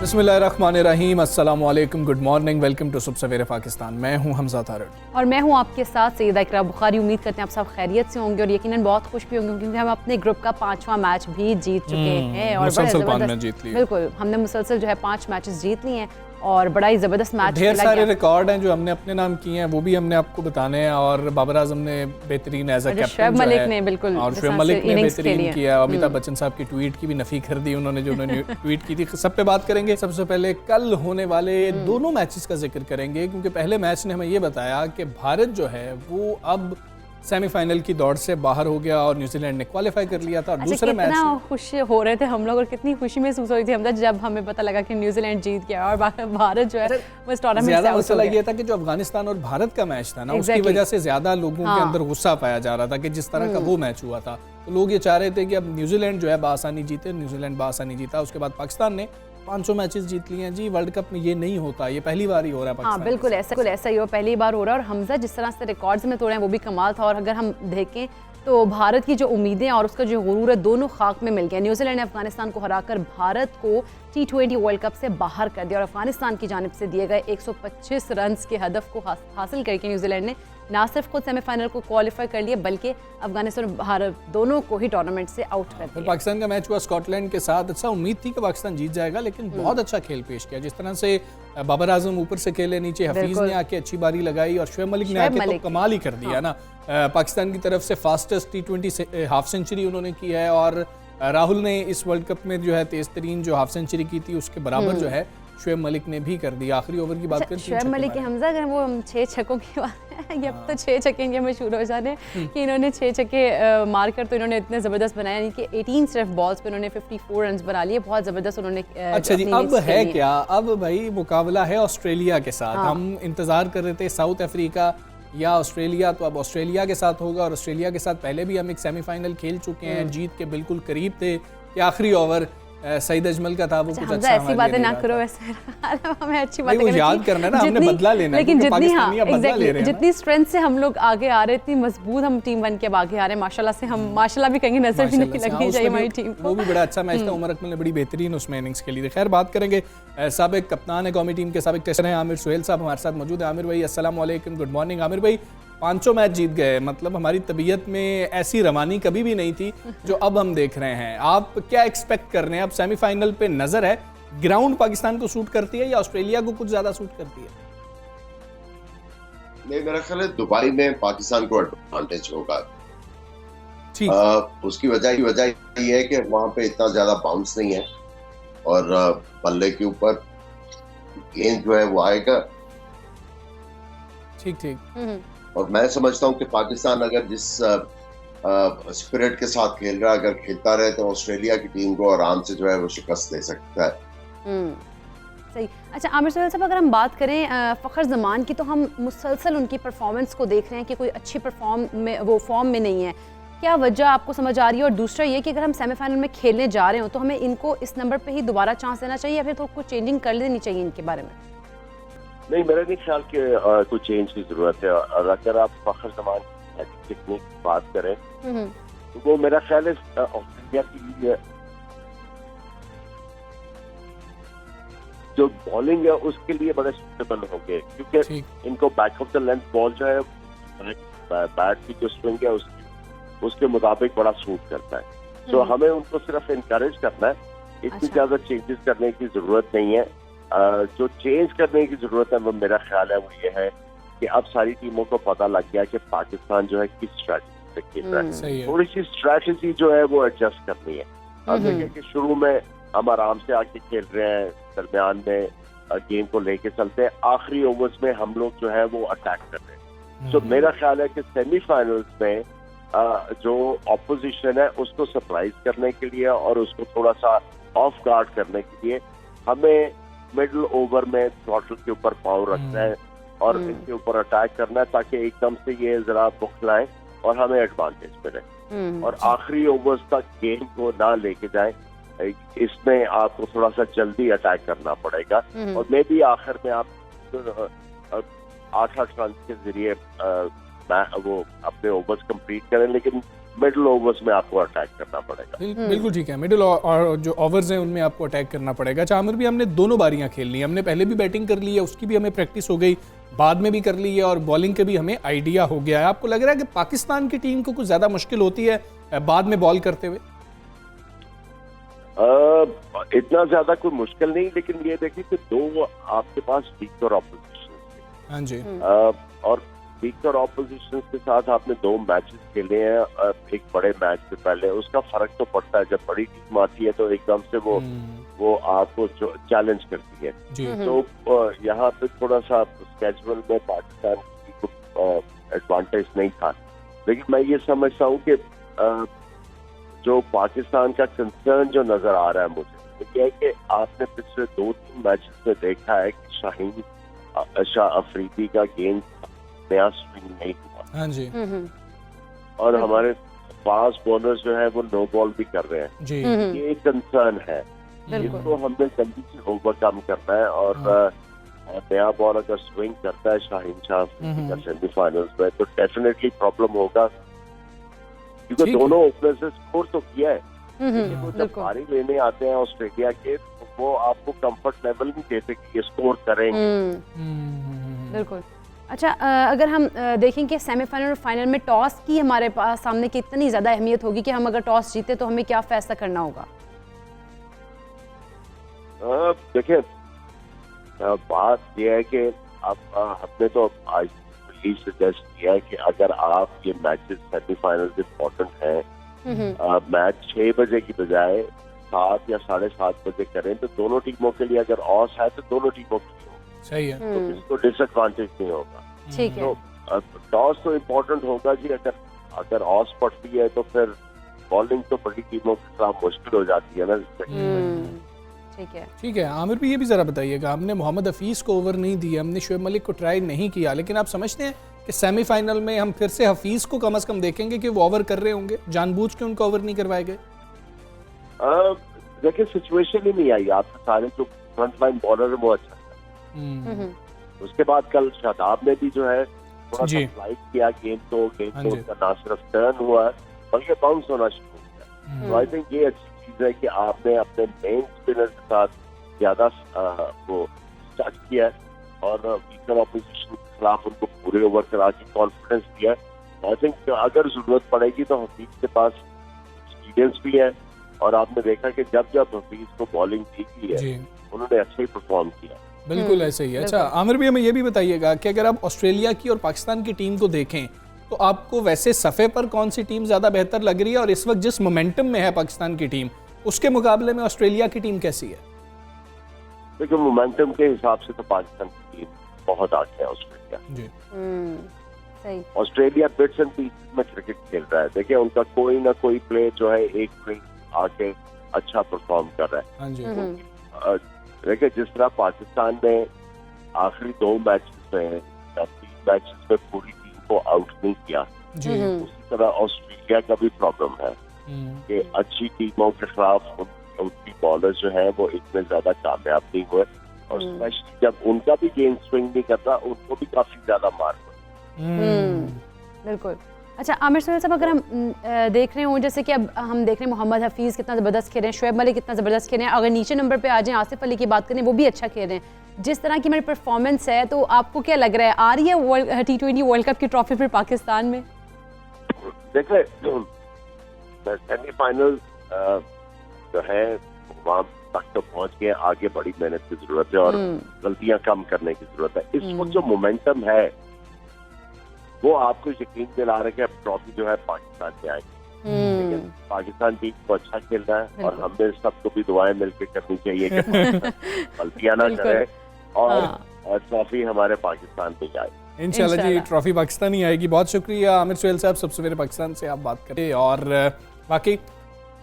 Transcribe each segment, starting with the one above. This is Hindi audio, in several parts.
बिस्मिल्लाहिर्रहमानिर्रहीम, अस्सलाम वालेकुम, गुड मॉर्निंग, वेलकम टू सुबह सवेरे पाकिस्तान। मैं हूं हमजा तारड़ और मैं हूं आपके साथ सईदा इकरा बुखारी। उम्मीद करते हैं आप सब खैरियत से होंगे और यकीनन बहुत खुश भी होंगे क्योंकि हम अपने ग्रुप का 5वां मैच भी जीत चुके हैं और बड़े ज़बरदस्त, बिल्कुल हमने मुसलसल जो है 5 मैचेस जीत लिए हैं और बड़ा ही ज़बरदस्त मैच। ढेर सारे रिकॉर्ड हैं जो हमने अपने नाम किए हैं, वो भी हमने आपको बताने हैं। और बाबर आजम ने बेहतरीन एज अ कैप्टन मलिक ने बिल्कुल और शुएब मलिक ने बेहतरीन किया। अमिताभ बच्चन साहब की ट्वीट की भी नफी कर दी उन्होंने, जो उन्होंने ट्वीट की थी। सब पे बात करेंगे। सबसे पहले कल होने वाले दोनों मैचेस का जिक्र करेंगे क्योंकि पहले मैच ने हमें ये बताया कि भारत जो है वो अब सेमीफाइनल की दौड़ से बाहर हो गया और न्यूजीलैंड ने क्वालिफाई कर लिया था। और दूसरे मैच कितना खुश हो रहे थे हम लोग और कितनी खुशी महसूस हो रही थी हम जब हमें पता लगा कि न्यूजीलैंड जीत गया और भारत जो है वो इस टूर्नामेंट से आउट हो गया। मसला ये था कि जो अफगानिस्तान और भारत का मैच था ना, उसकी वजह से ज्यादा लोगों के अंदर गुस्सा पाया जा रहा था कि जिस तरह का वो मैच हुआ था, तो लोग ये चाह रहे थे कि अब न्यूजीलैंड जो है बासानी जीते। न्यूजीलैंड बासानी जीता। उसके बाद पाकिस्तान ने 500 मैचेस जीत लिए हैं। जी, वर्ल्ड कप में ये नहीं होता, ये पहली बार ही हो रहा है पाकिस्तान। हाँ बिल्कुल ऐसा ही हो, पहली बार हो रहा है। और हमजा जिस तरह से रिकॉर्ड्स में तोड़े हैं वो भी कमाल था। और अगर हम देखें तो भारत की जो उम्मीदें और उसका जो गुरूर है दोनों खाक में मिल गया। न्यूजीलैंड ने अफगानिस्तान को हराकर भारत को T20 वर्ल्ड कप से बाहर कर दिया और अफगानिस्तान की जानिब से दिए गए 125 रन के हदफ को हासिल करके न्यूजीलैंड ने ना सिर्फ खुद सेमीफाइनल को क्वालिफाई कर लिया बल्कि अफगानिस्तान और भारत दोनों को ही टूर्नामेंट से आउट कर दिया। पाकिस्तान का मैच हुआ स्कॉटलैंड के साथ। अच्छा, उम्मीद थी कि पाकिस्तान जीत जाएगा, लेकिन बहुत अच्छा खेल पेश किया। जिस तरह से बाबर आजम ऊपर से खेले, नीचे हफीज ने आके अच्छी बारी लगाई और शुएब मलिक ने आके तो कमाल ही कर दिया ना। पाकिस्तान की तरफ से फास्टेस्ट T20 हाफ सेंचुरी उन्होंने की है और राहुल ने इस वर्ल्ड कप में जो है तेज तरीन जो हाफ सेंचुरी की थी उसके बराबर जो है शुएब मलिक ने भी कर दिया। आखिरी ओवर की बात करें, शुएब मलिक के हमजा अगर वो 6 छक्कों की बात है, ये अब तो 6 छक्के मशहूर हो जाने कि इन्होंने 6 छक्के मार कर तो इन्होंने इतने ज़बरदस्त बनाया, यानी कि 18 सिर्फ बॉल्स पे उन्होंने 54 रन बना लिए। बहुत ज़बरदस्त उन्होंने। अच्छा जी, अब है क्या, अब भाई मुकाबला है ऑस्ट्रेलिया के साथ। हम इंतज़ार कर रहे थे साउथ अफ्रीका या ऑस्ट्रेलिया, तो अब ऑस्ट्रेलिया के साथ होगा। और ऑस्ट्रेलिया के साथ पहले भी हम एक सेमीफाइनल खेल चुके हैं, जीत के बिल्कुल करीब थे कि आखिरी ओवर सईद अजमल का था, वो कुछ अच्छा ऐसी बातें ना करो, ऐसे हमें अच्छी बातें याद करना है ना, हमने बदला लेना है। लेकिन जितनी स्ट्रेंथ से हम लोग आगे आ रहे, इतनी मजबूत हम टीम बन के अब आगे आ रहे हैं। माशाल्लाह से हम माशाल्लाह भी कहेंगे, नजर भी नहीं लगनी चाहिए हमारी टीम को। वो भी बड़ा अच्छा मैच था। उमर अकमल ने बड़ी बेहतरीन उसमें इनिंग्स खेली थी। खैर, बात करेंगे साबिक कप्तान है कौमी टीम के, साबिक टेस्टर हैं आमिर सुहेल साहब हमारे साथ मौजूद है। आमिर भाई अस्सलाम वालेकुम, गुड मॉर्निंग। आमिर भाई, 500 मैच जीत गए, मतलब हमारी तबीयत में ऐसी रवानी कभी भी नहीं थी जो अब हम देख रहे हैं। आप क्या एक्सपेक्ट कर रहे हैं? अब सेमीफाइनल पे नजर है, ग्राउंड पाकिस्तान को सूट करती है या ऑस्ट्रेलिया को कुछ ज्यादा सूट करती है? नहीं, मेरा ख्याल है दुबई में पाकिस्तान को एडवांटेज होगा। उसकी वजह ये है कि वहां पे इतना ज्यादा बाउंस नहीं है और बल्ले के ऊपर गेंद जो है वो आएगा ठीक। और मैं समझता हूँ कि पाकिस्तान अगर जिस स्पिरिट के साथ खेल रहा है, अगर खेलता रहे तो ऑस्ट्रेलिया की टीम को आराम से जो है वो शिकस्त दे सकता है। सही। अच्छा आमिर सुहेल साहब, अगर हम बात करें फ़खर ज़मान की, तो हम मुसलसल उनकी परफॉर्मेंस को देख रहे हैं कि कोई अच्छी फॉर्म में नहीं है। क्या वजह आपको समझ आ रही है? और दूसरा ये कि अगर हम सेमीफाइनल में खेलने जा रहे हो तो हमें इनको इस नंबर पे ही दोबारा चांस देना चाहिए या फिर तो कुछ चेंजिंग कर लेनी चाहिए इनके बारे में? नहीं, मेरा नहीं ख्याल कि कोई चेंज की जरूरत है। और अगर आप फ़खर ज़मान की बात करें तो वो मेरा ख्याल है ऑस्ट्रेलिया की जो बॉलिंग है उसके लिए बड़े सूटेबल होंगे क्योंकि इनको back of the length ball जो है बैट की जो स्विंग है उसके मुताबिक बड़ा सूट करता है। तो हमें उनको सिर्फ इनकरेज करना है, इतनी ज्यादा चेंजेस करने की जरूरत नहीं है। जो चेंज करने की जरूरत है वो मेरा ख्याल है वो ये है कि अब सारी टीमों को पता लग गया कि पाकिस्तान जो है किस स्ट्रैटेजी से खेल रहा है। थोड़ी सी स्ट्रैटेजी जो है वो एडजस्ट करनी है। हम देखें कि शुरू में हम आराम से आके खेल रहे हैं, दरमियान में गेम को लेके चलते हैं, आखिरी ओवर्स में हम लोग जो है वो अटैक कर रहे हैं। तो मेरा ख्याल है कि सेमीफाइनल्स में जो ऑपोजिशन है उसको सरप्राइज करने के लिए और उसको थोड़ा सा ऑफ गार्ड करने के लिए हमें मिडिल ओवर में थ्रॉटल के ऊपर पावर रखना है और इनके ऊपर अटैक करना है ताकि एकदम से ये जरा बुखलाएं और हमें एडवांटेज मिले और आखिरी ओवर्स तक गेम को ना लेके जाएं। इसमें आपको थोड़ा सा जल्दी अटैक करना पड़ेगा और मे भी आखिर में आप 8-8 रन के जरिए वो अपने ओवर्स कंप्लीट करें, लेकिन मिडिल ओवर्स में आपको अटैक करना पड़ेगा। बिल्कुल ठीक है, मिडिल और जो ओवर्स हैं उनमें आपको अटैक करना पड़ेगा। अच्छा आमिर भी, हमने दोनों बारियां खेल ली, हमने पहले भी बैटिंग कर ली है, उसकी भी हमें प्रैक्टिस हो गई, बाद में भी कर ली है, और बॉलिंग के भी हमें आइडिया हो गया है। आपको लग रहा है कि पाकिस्तान की टीम को कुछ ज़्यादा मुश्किल होती है बाद में बॉल करते हुए? इतना ज़्यादा कोई मुश्किल नहीं, लेकिन ये देखिए कि दो आपके पास वीकर ऑपोजिशन, हाँ जी, और वीकर ऑपोजिशन के साथ आपने 2 मैचेस खेले हैं एक बड़े मैच से पहले, उसका फर्क तो पड़ता है। जब बड़ी टीम आती है तो एकदम से वो आपको चैलेंज करती है जी। तो यहाँ पे थोड़ा सा स्केड्यूल में पाकिस्तान की एडवांटेज नहीं था, लेकिन मैं ये समझता हूँ कि जो पाकिस्तान का कंसर्न जो नजर आ रहा है मुझे, ये है कि आपने पिछले 2-3 मैचेस में देखा है कि शाहीन शाह अफरीदी का गेंद नया स्विंग नहीं हुआ, हाँ जी, और हमारे फास्ट बॉलर्स जो है वो नो बॉल भी कर रहे हैं जी। ये कंसर्न है, इसको हमने जल्दी से ओवरकम करना है। और नया बॉल अगर स्विंग करता है शाहीन शाह का सेमीफाइनल्स में तो डेफिनेटली प्रॉब्लम होगा, क्योंकि दोनों ओपनर्स ने स्कोर तो किया है, लेकिन वो जब पारी लेने आते हैं ऑस्ट्रेलिया के तो वो आपको कंफर्ट लेवल नहीं देते कि ये स्कोर करेंगे। बिल्कुल। अच्छा, अगर हम देखें कि सेमीफाइनल और फाइनल में टॉस की हमारे पास सामने कितनी ज़्यादा अहमियत होगी कि हम अगर टॉस जीते तो हमें क्या फैसला करना होगा? देखिए, बात यह है कि अब हमने तो आज ही सजेस्ट किया है कि अगर आप ये मैचेस सेमीफाइनल इम्पोर्टेंट हैं, मैच 6 बजे की बजाय 7 या 7:30 बजे करें तो दोनों टीमों के लिए, अगर ऑस है तो दोनों टीमों के लिए होगा, सही है, तो किसी को डिसएडवांटेज नहीं होगा। ठीक है, तो टॉस तो इम्पोर्टेंट होगा जी। अगर ऑस पड़ती है तो फिर बॉलिंग तो बड़ी टीमों के साथ मुश्किल हो जाती है ना। ठीक है, ठीक है। आमिर भी ये भी ज़रा बताइएगा, हमने मोहम्मद हफीज़ को ओवर नहीं दिया, हमने शोएब मलिक को ट्राई नहीं किया, लेकिन आप समझते हैं कि सेमीफाइनल में हम फिर से हफीज़ को कम से कम देखेंगे कि वो ओवर कर रहे होंगे, जानबूझ के उनको ओवर नहीं करवाए गए? देखिए, सिचुएशन ही नहीं आई, आपके सारे जो फ्रंट लाइन बॉलर है वो अच्छा था। उसके बाद कल शादाब ने भी जो है थोड़ा सा स्लाइड किया गेंद को उसका ना सिर्फ टर्न हुआ बल्कि बाउंस होना शुरू हो गया। तो आई थिंक ये अच्छी चीज है कि आपने अपने मेन स्पिनर के साथ ज्यादा वो स्टार्ट किया है और वीकर ऑपोजिशन के खिलाफ उनको पूरे ओवर करा के कॉन्फिडेंस दिया है। आई थिंक अगर जरूरत पड़ेगी तो हफीज के पास एक्सपीरियंस भी है, और आपने देखा कि जब हफीज को बॉलिंग दी गई है उन्होंने अच्छा ही परफॉर्म किया। बिल्कुल ऐसे ही है। अच्छा आमिर भी, हमें ये भी बताइएगा कि अगर आप ऑस्ट्रेलिया की और पाकिस्तान की टीम को देखें तो आपको वैसे सफ़े पर कौन सी टीम ज़्यादा बेहतर लग रही है, और इस वक्त जिस मोमेंटम में है पाकिस्तान की टीम उसके मुकाबले में ऑस्ट्रेलिया की टीम कैसी है? देखिए, मोमेंटम के हिसाब से तो पाकिस्तान की टीम बहुत आगे है ऑस्ट्रेलिया जी। सही। ऑस्ट्रेलिया बिट्स एंड पीसेस में क्रिकेट खेल रहा है। देखिए, उनका कोई ना कोई प्ले जो है एक प्ले आके अच्छा परफॉर्म कर रहा है। हाँ जी। देखिए, जिस तरह पाकिस्तान ने आखिरी 2 मैचेस में 3 मैचेस में पूरी टीम को आउट नहीं किया, उसी तरह ऑस्ट्रेलिया का भी प्रॉब्लम है कि अच्छी टीमों के खिलाफ उनकी बॉलर जो है वो इतने ज्यादा कामयाब नहीं हुए, और स्पेशली जब उनका भी गेम स्विंग नहीं करता उनको भी काफी ज्यादा मार पड़ी। बिल्कुल। अच्छा आमिर साहब, अगर हम देख रहे हो जैसे कि अब हम देख रहे हैं मोहम्मद हफीज़ कितना ज़बरदस्त खेल रहे हैं, शोएब मलिक कितना ज़बरदस्त खेल रहे हैं, अगर नीचे नंबर पे आ जाएं आसिफ अली की बात करें वो भी अच्छा खेल रहे हैं, जिस तरह की हमारी परफॉर्मेंस है, तो आपको क्या लग रहा है आ रही है T20 वर्ल्ड कप की ट्रॉफी फिर पाकिस्तान में? देखिए, सेमीफाइनल जो है वहाँ तक तो पहुँच गए, आगे बड़ी मेहनत की जरूरत है और गलतियाँ कम करने की जरूरत है। इस वक्त जो मोमेंटम है वो आपको यकीन दिला रहा है कि अब ट्रॉफी जो है पाकिस्तान में आएगी, लेकिन पाकिस्तान टीम को अच्छा खेलना है और हमें सबको भी दुआएं मिलकर करनी चाहिए कि गलतियां ना करें और ट्रॉफी हमारे पाकिस्तान में आए। इंशाल्लाह जी, ट्रॉफी पाकिस्तान ही आएगी। बहुत शुक्रिया आमिर सुहेल साहब, सबसे मेरे पाकिस्तान से आप बात करें, और बाकी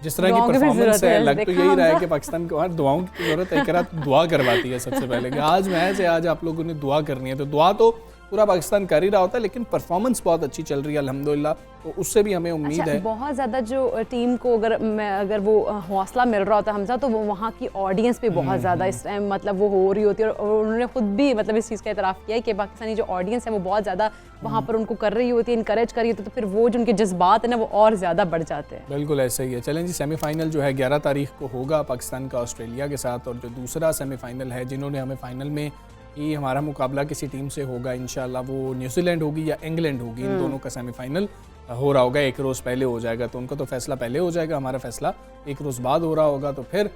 जिस तरह की परफॉर्मेंस है लग तो यही रहा है कि पाकिस्तान को हर दुआओं की जरूरत है। दुआ करवाती है सबसे पहले कि आज मैच है, आज आप लोगों ने दुआ करनी है, तो दुआ तो पूरा पाकिस्तान कर ही रहा होता है, लेकिन परफॉर्मेंस बहुत अच्छी चल रही है अल्हम्दुलिल्लाह, तो उससे भी हमें उम्मीद है। बहुत ज़्यादा जो टीम को अगर वो हौसला मिल रहा होता हमजा, तो वो वहाँ की ऑडियंस भी बहुत ज़्यादा इस टाइम मतलब वो हो रही होती है, और उन्होंने खुद भी मतलब इस चीज़ का इतराफ़ किया है कि पाकिस्तानी जो ऑडियंस है वो बहुत ज़्यादा वहाँ पर उनको कर रही होती है, इनकरेज कर रही होती है, तो फिर वो जो उनके जज्बात है ना वो और ज़्यादा बढ़ जाते हैं। बिल्कुल ऐसा ही है। चलें जी, सेमीफाइनल जो है 11 तारीख को होगा पाकिस्तान का ऑस्ट्रेलिया के साथ, और जो दूसरा सेमीफाइनल है जिन्होंने हमें फाइनल में ही हमारा मुकाबला किसी टीम से होगा इंशाल्लाह, वो न्यूजीलैंड होगी या इंग्लैंड होगी, इन दोनों का सेमीफाइनल हो रहा होगा, एक रोज़ पहले हो जाएगा, तो उनका तो फैसला पहले हो जाएगा, हमारा फैसला एक रोज़ बाद हो रहा होगा, तो फिर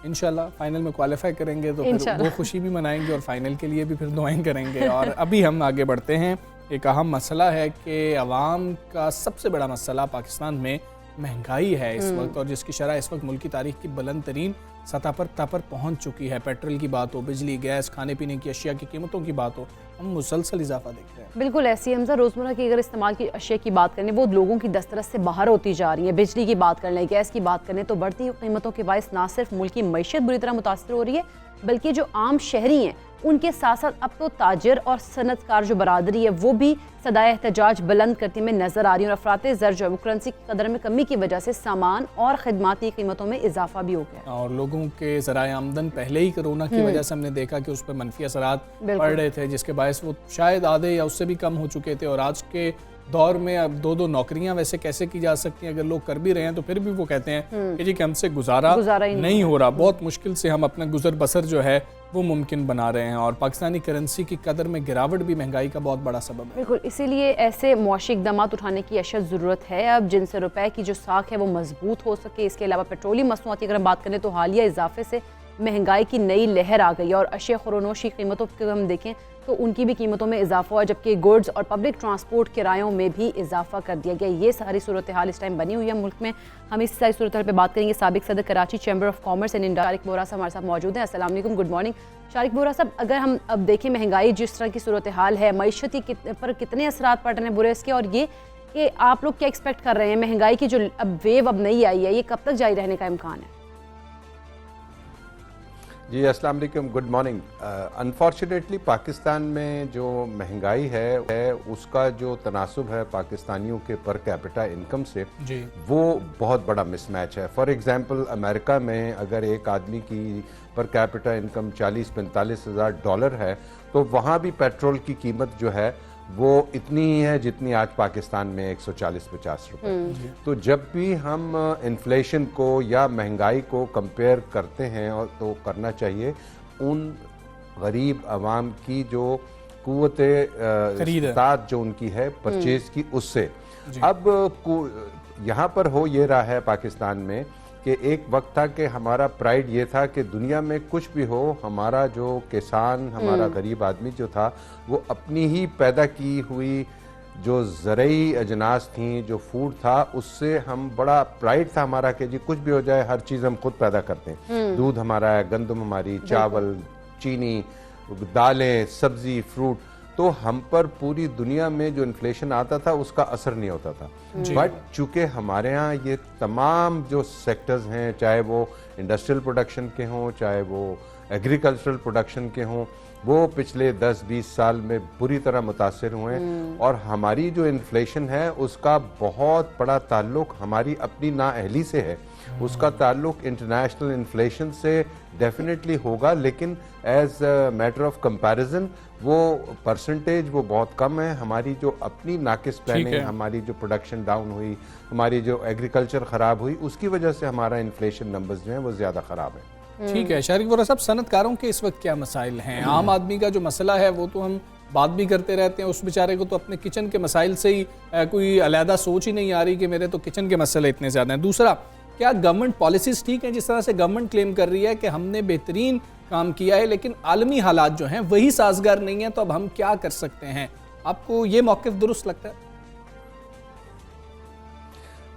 इंशाल्लाह फाइनल में क्वालिफाई करेंगे, तो फिर वो खुशी भी मनाएंगे और फाइनल के लिए भी फिर दुआएं करेंगे। और अभी हम आगे बढ़ते हैं। एक अहम मसला है कि अवाम का सबसे बड़ा मसला पाकिस्तान में महंगाई है इस वक्त, और जिसकी शरह इस वक्त मुल्क की तारीख की बुलंद तरीन सतह पर पहुँच चुकी है। पेट्रोल की बात हो, बिजली, गैस, खाने पीने की अशिया की कीमतों की बात हो, हम मुसलसल इजाफा देख रहे हैं। बिल्कुल ऐसी हमजा रोज़मर्रा की अगर इस्तेमाल की अशिया की बात करें, वो लोगों की दस्तरस से बाहर होती जा रही है। बिजली की बात कर लें, गैस की बात करें, तो बढ़ती हुई कीमतों के बायस ना सिर्फ मुल्क की मईशत बुरी तरह मुतासर हो रही है, बल्कि जो आम शहरी हैं उनके साथ साथ अब तो ताजिर और सनतकार जो बरादरी है वो भी सदाए एहतजाज बुलंद करती में नजर आ रही है। और अफराते ज़र जो है वो करेंसी की कदर में कमी की वजह से सामान और खदमात की कीमतों में इजाफा भी हो गया, और लोगों के ज़राए आमदन पहले ही कोरोना की वजह से हमने देखा कि उस पर मनफी असरात पड़ रहे थे, जिसके बायस वो शायद आधे या उससे भी कम हो चुके थे। और आज के दौर में अब दो नौकरियां वैसे कैसे की जा सकती हैं, अगर लोग कर भी रहे हैं तो फिर भी वो कहते हैं कि जी कि हमसे गुजारा नहीं हो रहा, बहुत मुश्किल से हम अपना गुजर बसर जो है वो मुमकिन बना रहे हैं। और पाकिस्तानी करेंसी की कदर में गिरावट भी महंगाई का बहुत बड़ा सबब है। बिल्कुल, इसीलिए ऐसे मुआशी इक़दामात उठाने की अशद ज़रूरत है अब, जिनसे रुपए की जो साख है वो मजबूत हो सके। इसके अलावा पेट्रोलियम मसनूआत की अगर हम बात करें तो हालिया इजाफे से महंगाई की नई लहर आ गई है, और अशिया खुरोनोशी कीमतों को हम देखें तो उनकी भी कीमतों में इजाफा हुआ, जबकि गुड्स और पब्लिक ट्रांसपोर्ट किरायों में भी इजाफा कर दिया गया। ये सारी सूरत हाल इस टाइम बनी हुई है मुल्क में। हम इस सारी सूरत हाल पर बात करेंगे। साबिक सदर Karachi chamber of commerce and industry Shariq Bohra साहब हमारे साथ मौजूद हैं। अस्सलाम वालेकुम, गुड मॉर्निंग शारिक बोहरा साहब। अगर हम अब देखें महंगाई जिस तरह की सूरत हाल है, मईशत पर कितने असरात पड़ रहे हैं बुरे इसके, और ये कि आप लोग क्या एक्सपेक्ट कर रहे हैं महंगाई की जो अब वेव अब नहीं आई है, ये कब तक जारी रहने का इम्कान है? जी अस्सलाम वालेकुम, गुड मॉर्निंग। अनफॉर्चुनेटली पाकिस्तान में जो महंगाई है उसका जो तनासुब है पाकिस्तानियों के पर कैपिटा इनकम से जी, वो बहुत बड़ा मिसमैच है। फॉर एग्जांपल अमेरिका में अगर एक आदमी की पर कैपिटा इनकम 40-45 हज़ार डॉलर है, तो वहाँ भी पेट्रोल की कीमत जो है वो इतनी ही है जितनी आज पाकिस्तान में 140-50 रुपए। तो जब भी हम इन्फ्लेशन को या महंगाई को कंपेयर करते हैं, और तो करना चाहिए उन गरीब आवाम की जो कुव्वत इस्तात जो उनकी है परचेज की, उससे। अब यहाँ पर हो ये रहा है पाकिस्तान में कि एक वक्त था कि हमारा प्राइड ये था कि दुनिया में कुछ भी हो, हमारा जो किसान, हमारा गरीब आदमी जो था, वो अपनी ही पैदा की हुई जो ज़रई अजनास थी, जो फूड था, उससे हम बड़ा प्राइड था हमारा कि जी कुछ भी हो जाए हर चीज़ हम खुद पैदा करते हैं। दूध हमारा है, गंदम हमारी, चावल, चीनी, दालें, सब्जी, फ्रूट। तो हम पर पूरी दुनिया में जो इन्फ्लेशन आता था उसका असर नहीं होता था। बट चूंकि हमारे यहाँ ये तमाम जो सेक्टर्स हैं, चाहे वो इंडस्ट्रियल प्रोडक्शन के हों, चाहे वो एग्रीकल्चरल प्रोडक्शन के हों, वो पिछले 10-20 साल में बुरी तरह मुतासिर हुए हैं। और हमारी जो इन्फ्लेशन है उसका बहुत बड़ा ताल्लुक हमारी अपनी नाअहली से है। उसका ताल्लुक इंटरनेशनल इन्फ्लेशन से डेफिनेटली होगा, लेकिन as a matter of comparison वो परसेंटेज वो बहुत कम है। हमारी जो अपनी नाकिस प्लानिंग, हमारी जो प्रोडक्शन डाउन हुई, हमारी जो एग्रीकल्चर ख़राब हुई, उसकी वजह से हमारा इन्फ्लेशन नंबर्स जो हैं वो ज़्यादा ख़राब है। ठीक है शारिक बोहरा साहब, सनतकारों के इस वक्त क्या मसाइल हैं? आम आदमी का जो मसला है वो तो हम बात भी करते रहते हैं, उस बेचारे को तो अपने किचन के मसाइल से ही कोई अलहदा सोच ही नहीं आ रही कि मेरे तो किचन के मसले इतने ज़्यादा हैं। दूसरा, क्या गवर्नमेंट पॉलिसीज़ ठीक हैं? जिस तरह से गवर्नमेंट क्लेम कर रही है कि हमने बेहतरीन काम किया है, लेकिन आलमी हालात जो हैं वही साजगार नहीं है, तो अब हम क्या कर सकते हैं? आपको ये मौक़िफ़ दुरुस्त लगता है?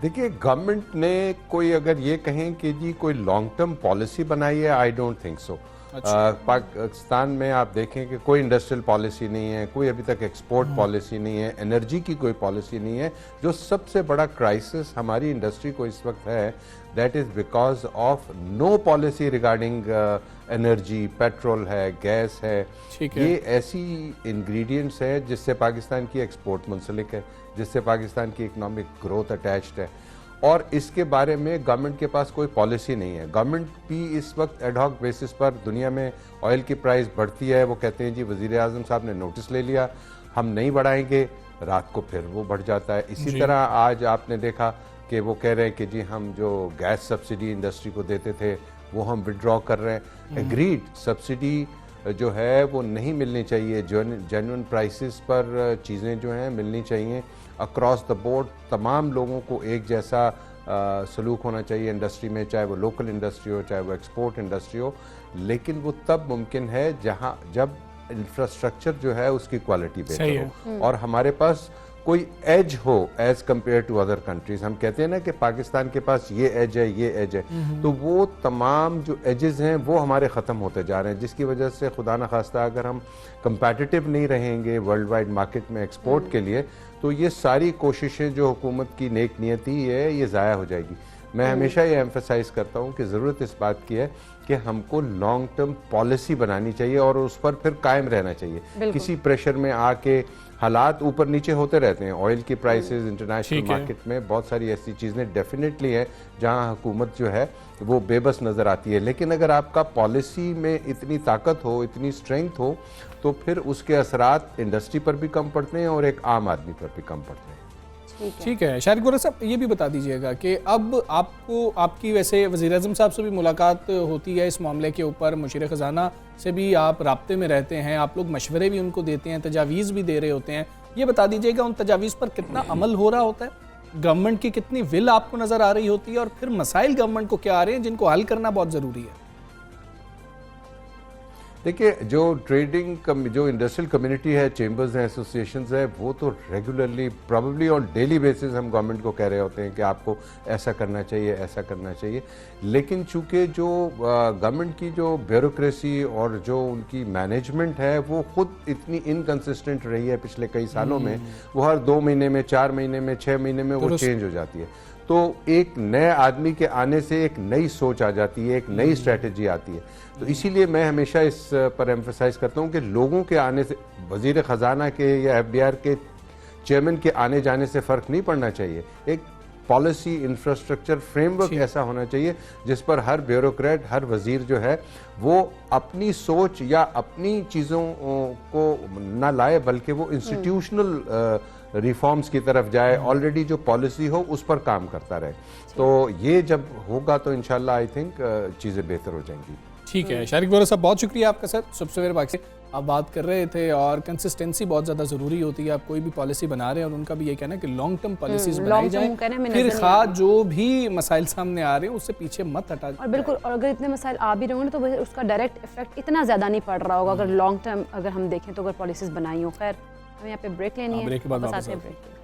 देखिए, गवर्नमेंट ने कोई अगर ये कहें कि जी कोई लॉन्ग टर्म पॉलिसी बनाई है, I don't think so. Pakistan में आप देखें कि कोई इंडस्ट्रियल पॉलिसी नहीं है, कोई अभी तक एक्सपोर्ट पॉलिसी नहीं है, एनर्जी की कोई पॉलिसी नहीं है। जो सबसे बड़ा क्राइसिस हमारी इंडस्ट्री को इस वक्त है, that is because of no policy regarding energy, petrol है, गैस है। ये ऐसी इंग्रेडिएंट्स है जिससे पाकिस्तान की एक्सपोर्ट मुंसलिक है, जिससे पाकिस्तान की इकोनॉमिक ग्रोथ अटैच्ड है, और इसके बारे में गवर्नमेंट के पास कोई पॉलिसी नहीं है। गवर्नमेंट भी इस वक्त एडहॉक बेसिस पर दुनिया में ऑयल की प्राइस बढ़ती है, वो कहते हैं जी वज़ीर आज़म साहब ने नोटिस ले लिया, हम नहीं बढ़ाएंगे, रात को फिर वो बढ़ जाता है। इसी तरह आज आपने देखा कि वो कह रहे हैं कि जी हम जो गैस सब्सिडी इंडस्ट्री को देते थे वो हम विड्रॉ कर रहे हैं। एग्रीड, सब्सिडी जो है वो नहीं मिलनी चाहिए, जेन्युइन प्राइसेस पर चीज़ें जो हैं मिलनी चाहिए अक्रॉस द बोर्ड। तमाम लोगों को एक जैसा सलूक होना चाहिए इंडस्ट्री में, चाहे वो लोकल इंडस्ट्री हो, चाहे वो एक्सपोर्ट इंडस्ट्री हो। लेकिन वो तब मुमकिन है जब इंफ्रास्ट्रक्चर जो है उसकी क्वालिटी बेहतर हो और हमारे पास कोई एज हो as compare to other countries. हम कहते हैं ना कि पाकिस्तान के पास ये एज है, ये एज है, तो वो तमाम जो एजेस हैं वो हमारे ख़त्म होते जा रहे हैं, जिसकी वजह से खुदा न खास्ता अगर हम कंपेटिटिव नहीं रहेंगे वर्ल्ड वाइड मार्केट में एक्सपोर्ट के लिए, तो ये सारी कोशिशें जो हुकूमत की नेक नियति है ये ज़ाया हो जाएगी। मैं हमेशा ये एम्फेसाइज करता हूँ कि ज़रूरत इस बात की है कि हमको लॉन्ग टर्म पॉलिसी बनानी चाहिए और उस पर फिर कायम रहना चाहिए। किसी प्रेशर में आके हालात ऊपर नीचे होते रहते हैं, ऑयल की प्राइसेस इंटरनेशनल मार्केट में बहुत सारी ऐसी चीज़ें डेफिनेटली हैं जहां हुकूमत जो है वो बेबस नज़र आती है। लेकिन अगर आपका पॉलिसी में इतनी ताकत हो, इतनी स्ट्रेंथ हो, तो फिर उसके असरात इंडस्ट्री पर भी कम पड़ते हैं और एक आम आदमी पर भी कम पड़ते हैं। ठीक है शारिक गोरा साहब, ये भी बता दीजिएगा कि अब आपको आपकी वैसे वज़ीर आज़म साहब से भी मुलाकात होती है इस मामले के ऊपर, मुशीर ख़ज़ाना से भी आप राब्ते में रहते हैं, आप लोग मशवरे भी उनको देते हैं, तजावीज़ भी दे रहे होते हैं। ये बता दीजिएगा उन तजावीज़ पर कितना अमल हो रहा होता है, गवर्नमेंट की कितनी विल आपको नज़र आ रही होती है, और फिर मसाइल गवर्नमेंट को क्या आ रहे हैं जिनको हल करना बहुत ज़रूरी है? देखिए, जो जो इंडस्ट्रियल कम्युनिटी है, चेंबर्स हैं, एसोसिएशंस है, वो तो regularly probably on daily basis हम गवर्नमेंट को कह रहे होते हैं कि आपको ऐसा करना चाहिए, ऐसा करना चाहिए। लेकिन चूंकि जो गवर्नमेंट की जो ब्यूरोक्रेसी और जो उनकी मैनेजमेंट है वो खुद इतनी इनकंसिस्टेंट रही है पिछले कई सालों में, वो हर 2 महीने में, 4 महीने में, 6 महीने में वो चेंज हो जाती है। तो एक नए आदमी के आने से एक नई सोच आ जाती है, एक नई स्ट्रेटजी आती है। तो इसीलिए मैं हमेशा इस पर एम्फसाइज करता हूँ कि लोगों के आने से, वज़ीर ख़ज़ाना के या एफडीआर के चेयरमैन के आने जाने से फ़र्क नहीं पड़ना चाहिए। एक पॉलिसी इंफ्रास्ट्रक्चर फ्रेमवर्क ऐसा होना चाहिए जिस पर हर ब्यूरोक्रेट, हर वज़ीर जो है वो अपनी सोच या अपनी चीज़ों को ना लाए, बल्कि वो इंस्टीट्यूशनल रिफॉर्म्स की तरफ जाए, ऑलरेडी जो पॉलिसी हो उस पर काम करता रहे। तो ये जब होगा तो इंशाल्लाह आई थिंक चीज़ें बेहतर हो जाएंगी। ठीक है शारिक गोरा साहब, बहुत शुक्रिया आपका सर। सुबह सवेरे बाकी आप बात कर रहे थे और कंसिस्टेंसी बहुत ज़्यादा ज़रूरी होती है। आप कोई भी पॉलिसी बना रहे हैं और उनका भी ये कहना है कि लॉन्ग टर्म पॉलिसीज बनाई जाए, फिर खा जो भी मसाइल सामने आ रहे हैं उससे पीछे मत हटा। और बिल्कुल, और अगर इतने मसाइल आ भी रहे होंगे तो उसका डायरेक्ट इफेक्ट इतना ज़्यादा नहीं पड़ रहा होगा अगर लॉन्ग टर्म अगर हम देखें तो, अगर पॉलिसीज बनाई हो। खैर, हमें यहाँ पे ब्रेक लेनी है, वापस आते हैं ब्रेक।